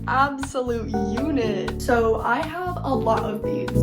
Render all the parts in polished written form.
Absolute unit. So I have a lot of beads.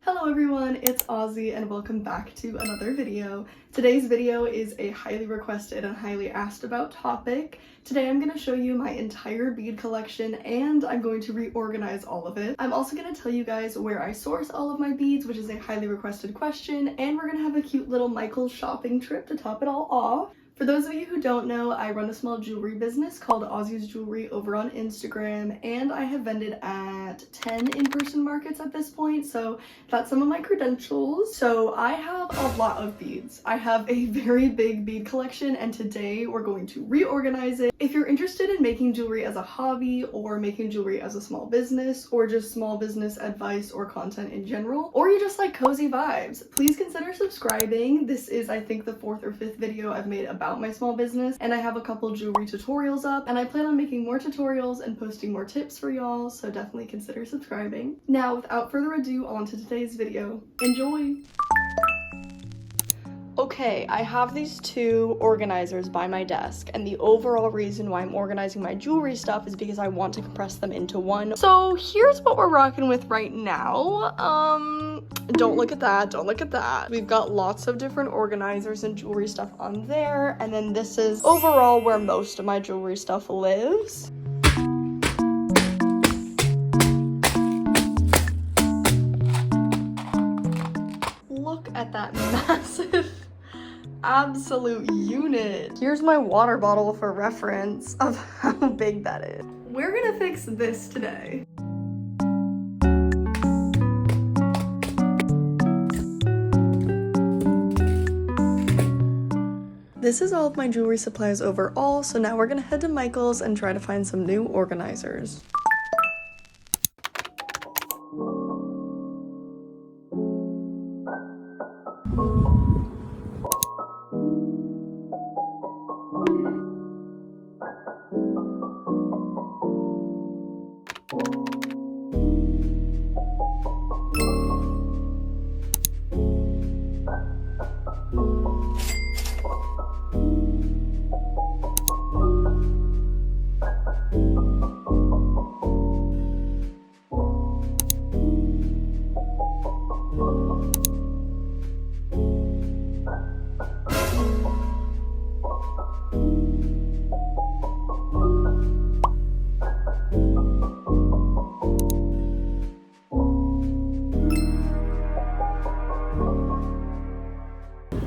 Hello everyone, it's Ozzy and welcome back to another video. Today's video is a highly requested and highly asked about topic. Today I'm going to show you my entire bead collection and I'm going to reorganize all of it. I'm also going to tell you guys where I source all of my beads, which is a highly requested question, and we're going to have a cute little Michael's shopping trip to top it all off. For those of you who don't know, I run a small jewelry business called Ozzy's Jewelry over on Instagram, and I have vended at 10 in-person markets at this point, so that's some of my credentials. So I have a lot of beads. I have a very big bead collection, and today we're going to reorganize it. If you're interested in making jewelry as a hobby, or making jewelry as a small business, or just small business advice or content in general, or you just like cozy vibes, please consider subscribing. This is, I think, the 4th or 5th video I've made about my small business, and I have a couple jewelry tutorials up, and I plan on making more tutorials and posting more tips for y'all, so definitely consider subscribing. Now, without further ado, on to today's video. Enjoy! Okay, I have these two organizers by my desk, and the overall reason why I'm organizing my jewelry stuff is because I want to compress them into one. So here's what we're rocking with right now. Don't look at that, don't look at that. We've got lots of different organizers and jewelry stuff on there, and then this is overall where most of my jewelry stuff lives. Look at that massive absolute unit. Here's my water bottle for reference of how big that is. We're gonna fix this today. This is all of my jewelry supplies overall, so now we're gonna head to Michael's and try to find some new organizers.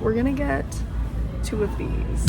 We're gonna get 2 of these.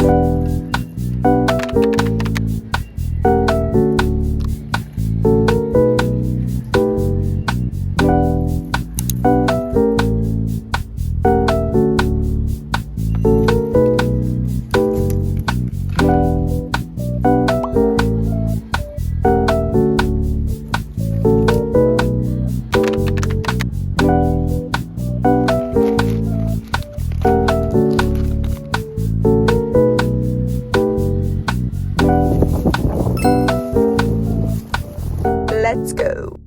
Let's go.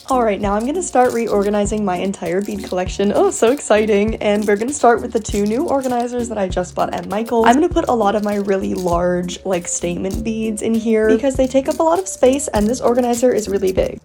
Alright, now I'm going to start reorganizing my entire bead collection. Oh, so exciting. And we're going to start with the 2 new organizers that I just bought at Michael's. I'm going to put a lot of my really large, like, statement beads in here because they take up a lot of space and this organizer is really big.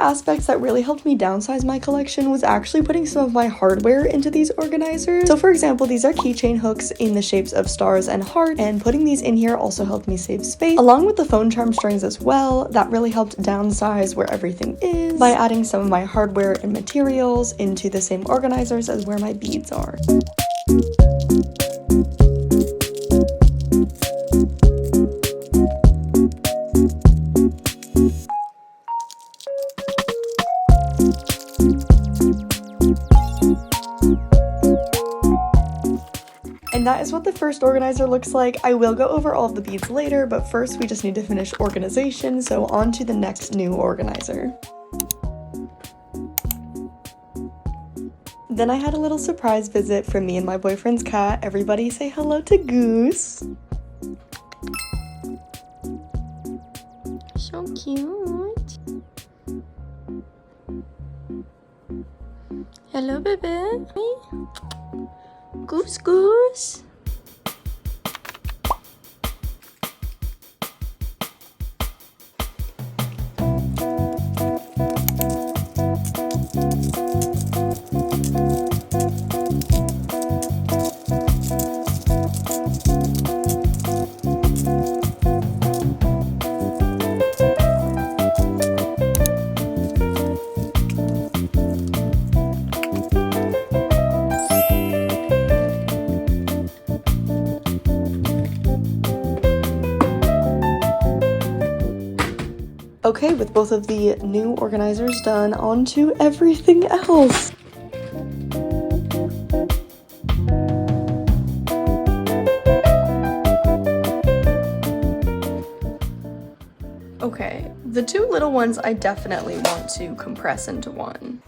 aspects that really helped me downsize my collection was actually putting some of my hardware into these organizers. So for example, these are keychain hooks in the shapes of stars and heart, and putting these in here also helped me save space, along with the phone charm strings as well. That really helped downsize where everything is by adding some of my hardware and materials into the same organizers as where my beads are. And that is what the first organizer looks like. I will go over all of the beads later, but first we just need to finish organization, so on to the next new organizer. Then I had a little surprise visit from me and my boyfriend's cat. Everybody say hello to Goose. So cute. Hello, baby. Goose, Goose. Okay, with both of the new organizers done, on to everything else. Okay, the two little ones I definitely want to compress into one.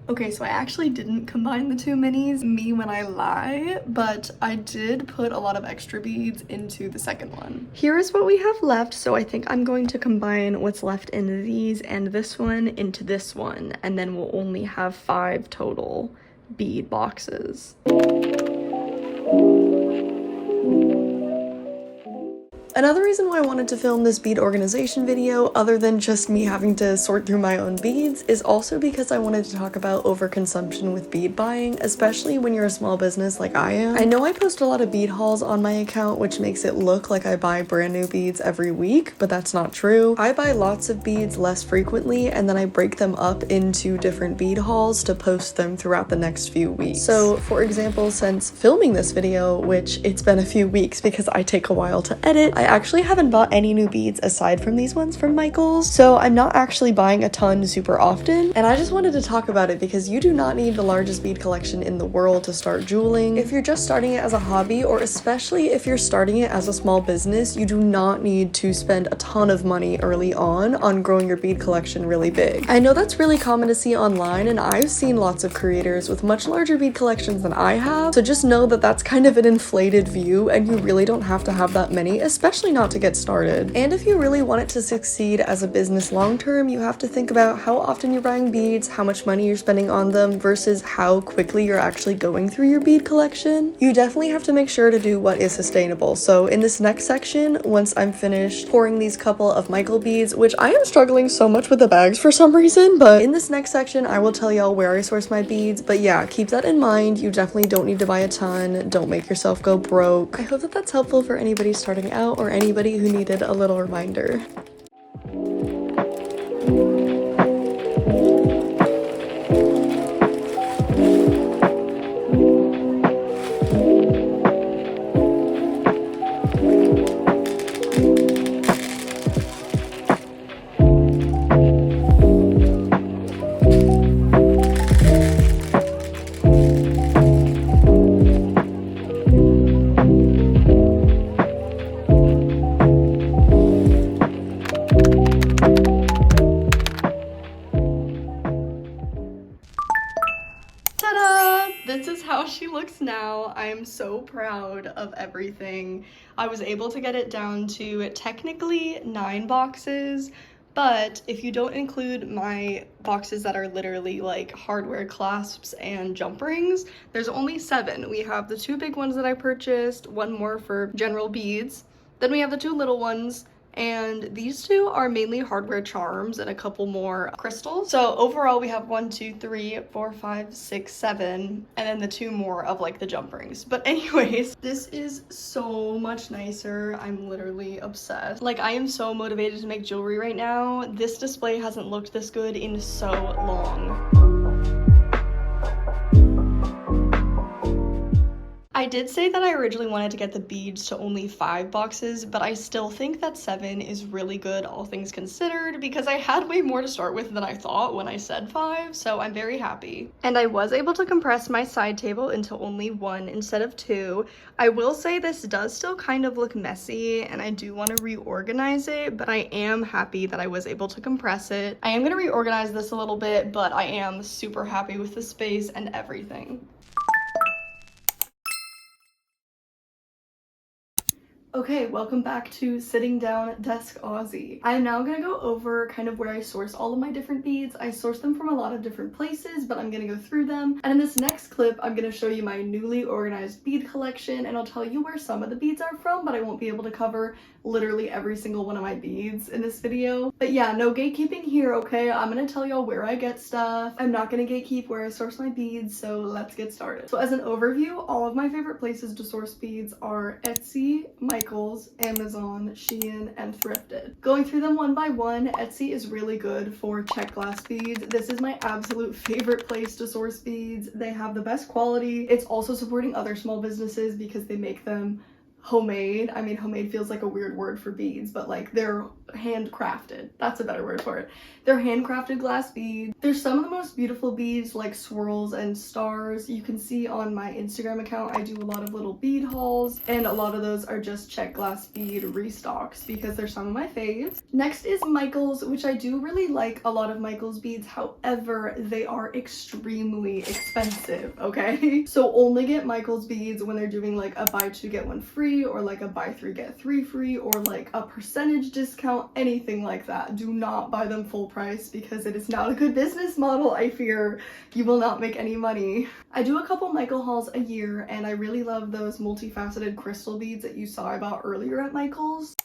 Okay, so I actually didn't combine the two minis, me when I lie, but I did put a lot of extra beads into the second one. Here is what we have left, so I think I'm going to combine what's left in these and this one into this one, and then we'll only have 5 total bead boxes. Another reason why I wanted to film this bead organization video, other than just me having to sort through my own beads, is also because I wanted to talk about overconsumption with bead buying, especially when you're a small business like I am. I know I post a lot of bead hauls on my account, which makes it look like I buy brand new beads every week, but that's not true. I buy lots of beads less frequently, and then I break them up into different bead hauls to post them throughout the next few weeks. So for example, since filming this video, which it's been a few weeks because I take a while to edit, I actually haven't bought any new beads aside from these ones from Michaels, so I'm not actually buying a ton super often, and I just wanted to talk about it because you do not need the largest bead collection in the world to start jeweling. If you're just starting it as a hobby, or especially if you're starting it as a small business, you do not need to spend a ton of money early on growing your bead collection really big. I know that's really common to see online, and I've seen lots of creators with much larger bead collections than I have, so just know that that's kind of an inflated view, and you really don't have to have that many, especially not to get started. And if you really want it to succeed as a business long term, you have to think about how often you're buying beads, how much money you're spending on them, versus how quickly you're actually going through your bead collection. You definitely have to make sure to do what is sustainable. So in this next section, once I'm finished pouring these couple of Michael beads, which I am struggling so much with the bags for some reason, but in this next section, I will tell y'all where I source my beads. But yeah, keep that in mind. You definitely don't need to buy a ton. Don't make yourself go broke. I hope that that's helpful for anybody starting out or anybody who needed a little reminder. this is how she looks now. I am so proud of everything. I was able to get it down to technically 9 boxes, but if you don't include my boxes that are literally like hardware clasps and jump rings, there's only 7. We have the 2 big ones that I purchased, 1 more for general beads, then we have the 2 little ones, and these 2 are mainly hardware charms and a couple more crystals. So overall we have 1, 2, 3, 4, 5, 6, 7, and then the 2 more of like the jump rings. But anyways, this is so much nicer. I'm literally obsessed. Like, I am so motivated to make jewelry right now. This display hasn't looked this good in so long. I did say that I originally wanted to get the beads to only 5 boxes, but I still think that 7 is really good, all things considered, because I had way more to start with than I thought when I said 5, so I'm very happy. And I was able to compress my side table into only 1 instead of 2. I will say this does still kind of look messy, and I do want to reorganize it, but I am happy that I was able to compress it. I am going to reorganize this a little bit, but I am super happy with the space and everything. Okay, welcome back to Sitting Down Desk Aussie. I am now gonna go over kind of where I source all of my different beads. I source them from a lot of different places, but I'm gonna go through them. And in this next clip, I'm gonna show you my newly organized bead collection, and I'll tell you where some of the beads are from, but I won't be able to cover literally every single one of my beads in this video. But yeah, no gatekeeping here, okay? I'm gonna tell y'all where I get stuff. I'm not gonna gatekeep where I source my beads, so let's get started. So as an overview, all of my favorite places to source beads are Etsy, Michaels, Amazon, Shein, and Thrifted. Going through them one by one, Etsy is really good for check glass beads. This is my absolute favorite place to source beads. They have the best quality. It's also supporting other small businesses because they make them homemade. I mean, homemade feels like a weird word for beads, but like they're handcrafted. That's a better word for it. They're handcrafted glass beads. There's some of the most beautiful beads like swirls and stars. You can see on my Instagram account, I do a lot of little bead hauls, and a lot of those are just check glass bead restocks because they're some of my faves. Next is Michaels, which I do really like a lot of Michaels beads. However, they are extremely expensive, okay? So only get Michaels beads when they're doing like a buy 2 get 1 free, or like a buy 3 get 3 free, or like a percentage discount, anything like that. Do not buy them full price because it is not a good business model. I fear you will not make any money. I do a couple Michael hauls a year, and I really love those multifaceted crystal beads that you saw I bought earlier at Michael's.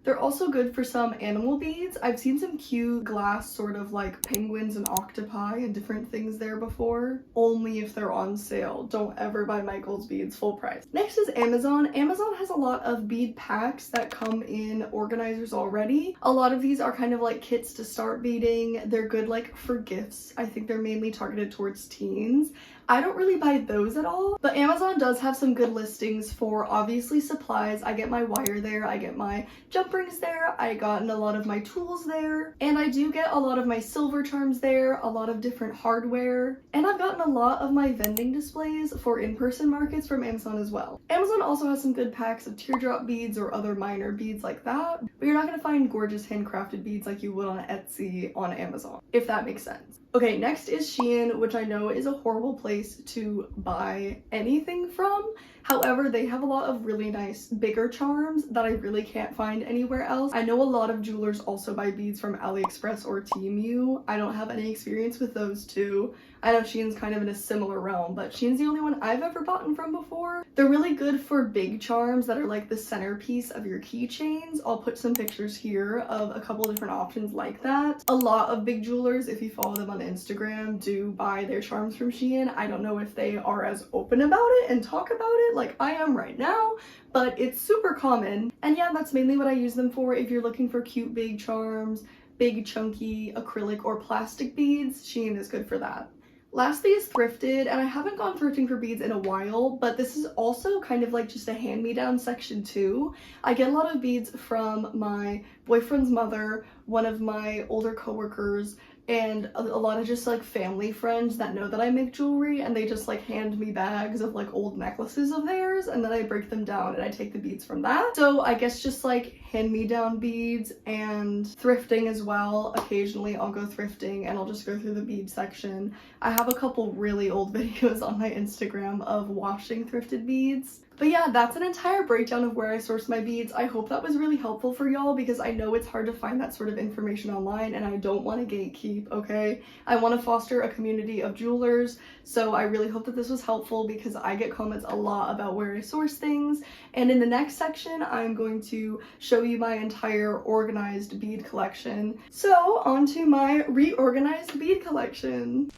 They're also good for some animal beads. I've seen some cute glass sort of like penguins and octopi and different things there before. Only if they're on sale. Don't ever buy Michael's beads full price. Next is Amazon. Amazon has a lot of bead packs that come in organizers already. A lot of these are kind of like kits to start beading. They're good like for gifts. I think they're mainly targeted towards teens. I don't really buy those at all, but Amazon does have some good listings for obviously supplies. I get my wire there, I get my jump rings there, I gotten a lot of my tools there, and I do get a lot of my silver charms there, a lot of different hardware, and I've gotten a lot of my vending displays for in-person markets from Amazon as well. Amazon also has some good packs of teardrop beads or other minor beads like that, but you're not going to find gorgeous handcrafted beads like you would on Etsy on Amazon, if that makes sense. Okay, next is Shein, which I know is a horrible place to buy anything from. However, they have a lot of really nice bigger charms that I really can't find anywhere else. I know a lot of jewelers also buy beads from AliExpress or Temu. I don't have any experience with those two. I know Shein's kind of in a similar realm, but Shein's the only one I've ever bought from before. They're really good for big charms that are like the centerpiece of your keychains. I'll put some pictures here of a couple different options like that. A lot of big jewelers, if you follow them on Instagram, do buy their charms from Shein. I don't know if they are as open about it and talk about it like I am right now, but it's super common. And yeah, that's mainly what I use them for. If you're looking for cute big charms, big chunky acrylic or plastic beads, Shein is good for that. Lastly is Thrifted, and I haven't gone thrifting for beads in a while, but this is also kind of like just a hand-me-down section too. I get a lot of beads from my boyfriend's mother, one of my older coworkers and a lot of just like family friends that know that I make jewelry, and they just like hand me bags of like old necklaces of theirs, and then I break them down and I take the beads from that. So I guess just like hand-me-down beads and thrifting as well. Occasionally I'll go thrifting and I'll just go through the bead section. I have a couple really old videos on my Instagram of washing thrifted beads. But yeah, that's an entire breakdown of where I source my beads. I hope that was really helpful for y'all, because I know it's hard to find that sort of information online and I don't want to gatekeep, okay? I want to foster a community of jewelers, so I really hope that this was helpful because I get comments a lot about where I source things. And in the next section, I'm going to show you my entire organized bead collection. So on to my reorganized bead collection.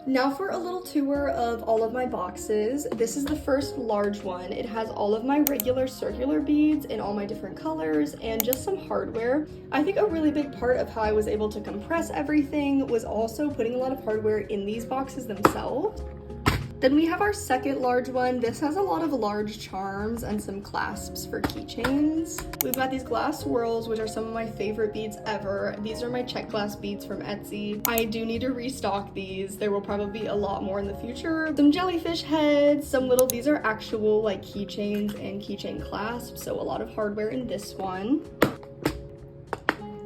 Now for a little tour of all of my boxes. This is the first large one. It has all of my regular circular beads in all my different colors and just some hardware. I think a really big part of how I was able to compress everything was also putting a lot of hardware in these boxes themselves. Then we have our second large one. This has a lot of large charms and some clasps for keychains. We've got these glass swirls, which are some of my favorite beads ever. These are my check glass beads from Etsy. I do need to restock these. There will probably be a lot more in the future. Some jellyfish heads, these are actual like keychains and keychain clasps, so a lot of hardware in this one.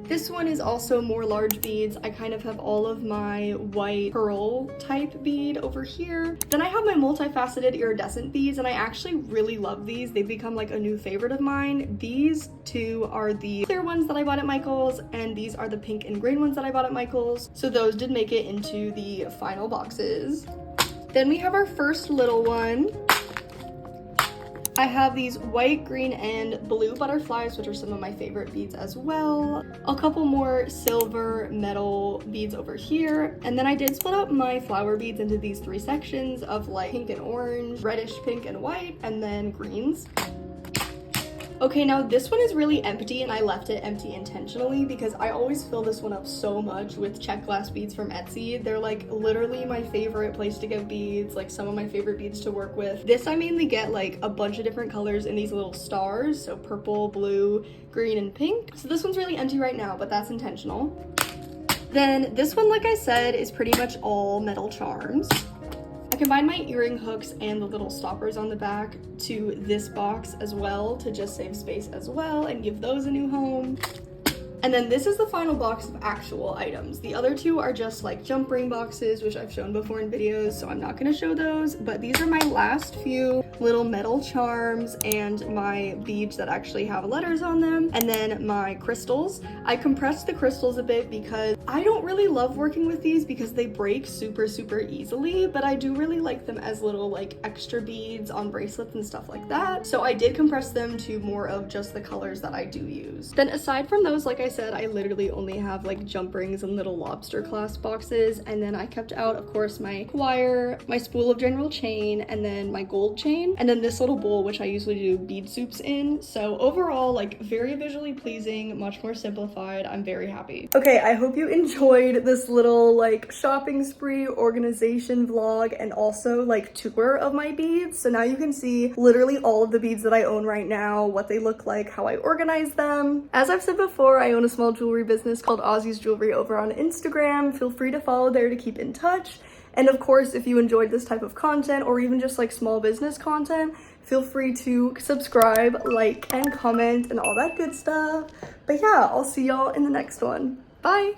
This one is also more large beads. I kind of have all of my white pearl type bead over here. Then I have my multifaceted iridescent beads, and I actually really love these. They've become like a new favorite of mine. These two are the clear ones that I bought at Michael's, and these are the pink and green ones that I bought at Michael's. So those did make it into the final boxes. Then we have our first little one. I have these white, green, and blue butterflies, which are some of my favorite beads as well. A couple more silver metal beads over here. And then I did split up my flower beads into these three sections of like pink and orange, reddish pink and white, and then greens. Okay, now this one is really empty, and I left it empty intentionally because I always fill this one up so much with check glass beads from Etsy. They're like literally my favorite place to get beads, like some of my favorite beads to work with. This I mainly get like a bunch of different colors in these little stars, so purple, blue, green, and pink. So this one's really empty right now, but that's intentional. Then this one, like I said, is pretty much all metal charms. I combined my earring hooks and the little stoppers on the back to this box as well to just save space as well and give those a new home. And then this is the final box of actual items. The other two are just like jump ring boxes, which I've shown before in videos, so I'm not gonna show those, but these are my last few little metal charms and my beads that actually have letters on them, and then my crystals. I compressed the crystals a bit because I don't really love working with these because they break super easily, but I do really like them as little like extra beads on bracelets and stuff like that. So I did compress them to more of just the colors that I do use. Then aside from those, like I said, I literally only have like jump rings and little lobster clasp boxes, and then I kept out, of course, my wire, my spool of general chain, and then my gold chain, and then this little bowl which I usually do bead soups in. So overall, like very visually pleasing, much more simplified. I'm very happy. Okay, I hope you enjoyed this little like shopping spree organization vlog and also like tour of my beads. So now you can see literally all of the beads that I own right now, what they look like, how I organize them. As I've said before, I own a small jewelry business called Ozzy's Jewelry over on Instagram. Feel free to follow there to keep in touch. And of course, if you enjoyed this type of content or even just like small business content, feel free to subscribe, like, and comment and all that good stuff. But yeah, I'll see y'all in the next one. Bye!